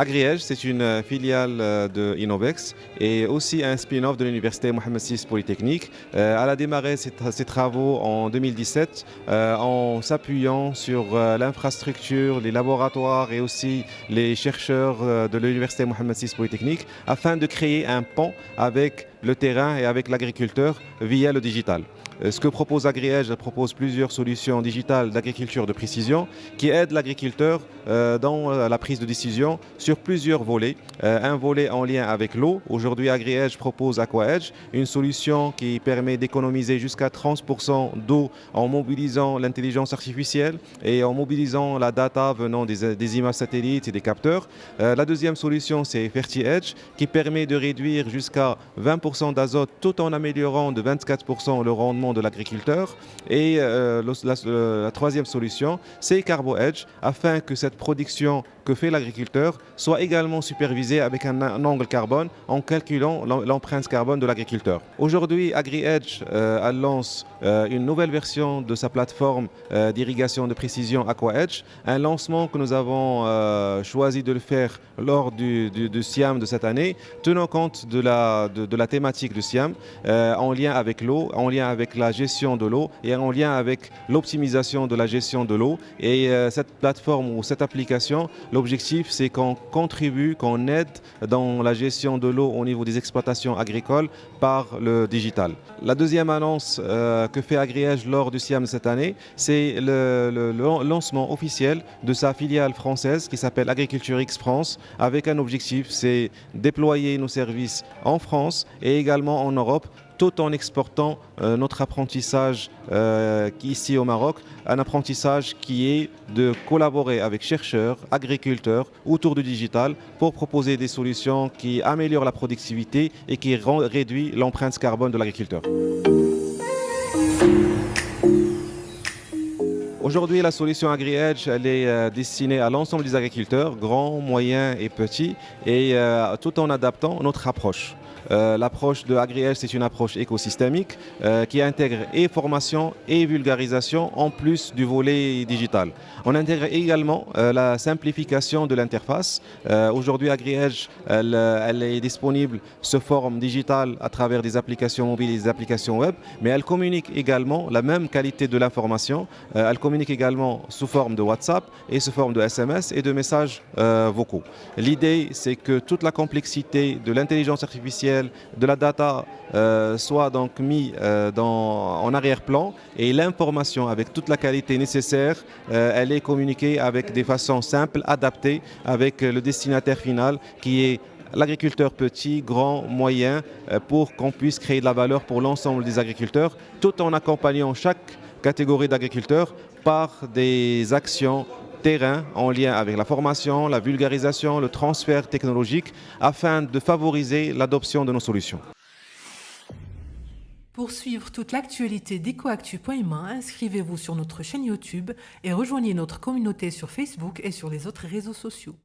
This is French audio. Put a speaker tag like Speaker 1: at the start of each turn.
Speaker 1: AgriEdge, c'est une filiale de Innovex et aussi un spin-off de l'université Mohammed VI Polytechnique. Elle a démarré ses travaux en 2017 en s'appuyant sur l'infrastructure, les laboratoires et aussi les chercheurs de l'université Mohammed VI Polytechnique afin de créer un pont avec le terrain et avec l'agriculteur via le digital. Ce que propose AgriEdge, elle propose plusieurs solutions digitales d'agriculture de précision qui aident l'agriculteur dans la prise de décision sur plusieurs volets. Un volet en lien avec l'eau. Aujourd'hui, AgriEdge propose AquaEdge, une solution qui permet d'économiser jusqu'à 30% d'eau en mobilisant l'intelligence artificielle et en mobilisant la data venant des images satellites et des capteurs. La deuxième solution, c'est FertiEdge, qui permet de réduire jusqu'à 20% d'azote tout en améliorant de 24% le rendement de l'agriculteur. Et la troisième solution, c'est CarboEdge, afin que cette production que fait l'agriculteur soit également supervisée avec un angle carbone en calculant l'empreinte carbone de l'agriculteur. Aujourd'hui, AgriEdge elle lance une nouvelle version de sa plateforme d'irrigation de précision AquaEdge, un lancement que nous avons choisi de le faire lors du SIAM de cette année, tenant compte de la thématique du SIAM en lien avec l'eau, en lien avec la gestion de l'eau et en lien avec l'optimisation de la gestion de l'eau. Et cette plateforme ou cette application, l'objectif, c'est qu'on contribue, qu'on aide dans la gestion de l'eau au niveau des exploitations agricoles par le digital. La deuxième annonce que fait AgriEdge lors du SIAM cette année, c'est le lancement officiel de sa filiale française qui s'appelle Agriculture X France, avec un objectif, c'est déployer nos services en France et également en Europe, tout en exportant notre apprentissage ici au Maroc, un apprentissage qui est de collaborer avec chercheurs, agriculteurs autour du digital pour proposer des solutions qui améliorent la productivité et qui réduisent l'empreinte carbone de l'agriculteur. Aujourd'hui, la solution AgriEdge, elle est destinée à l'ensemble des agriculteurs, grands, moyens et petits, et tout en adaptant notre approche. L'approche de AgriEdge, c'est une approche écosystémique qui intègre et formation et vulgarisation en plus du volet digital. On intègre également la simplification de l'interface. Aujourd'hui, AgriEdge, elle est disponible sous forme digitale à travers des applications mobiles et des applications web, mais elle communique également la même qualité de l'information. Elle communique également sous forme de WhatsApp et sous forme de SMS et de messages vocaux. L'idée, c'est que toute la complexité de l'intelligence artificielle, de la data soit donc mis en arrière-plan et l'information avec toute la qualité nécessaire, elle est communiquée avec des façons simples, adaptées avec le destinataire final qui est l'agriculteur petit, grand, moyen, pour qu'on puisse créer de la valeur pour l'ensemble des agriculteurs, tout en accompagnant chaque catégorie d'agriculteurs par des actions terrain en lien avec la formation, la vulgarisation, le transfert technologique afin de favoriser l'adoption de nos solutions.
Speaker 2: Pour suivre toute l'actualité d'EcoActu.ma, inscrivez-vous sur notre chaîne YouTube et rejoignez notre communauté sur Facebook et sur les autres réseaux sociaux.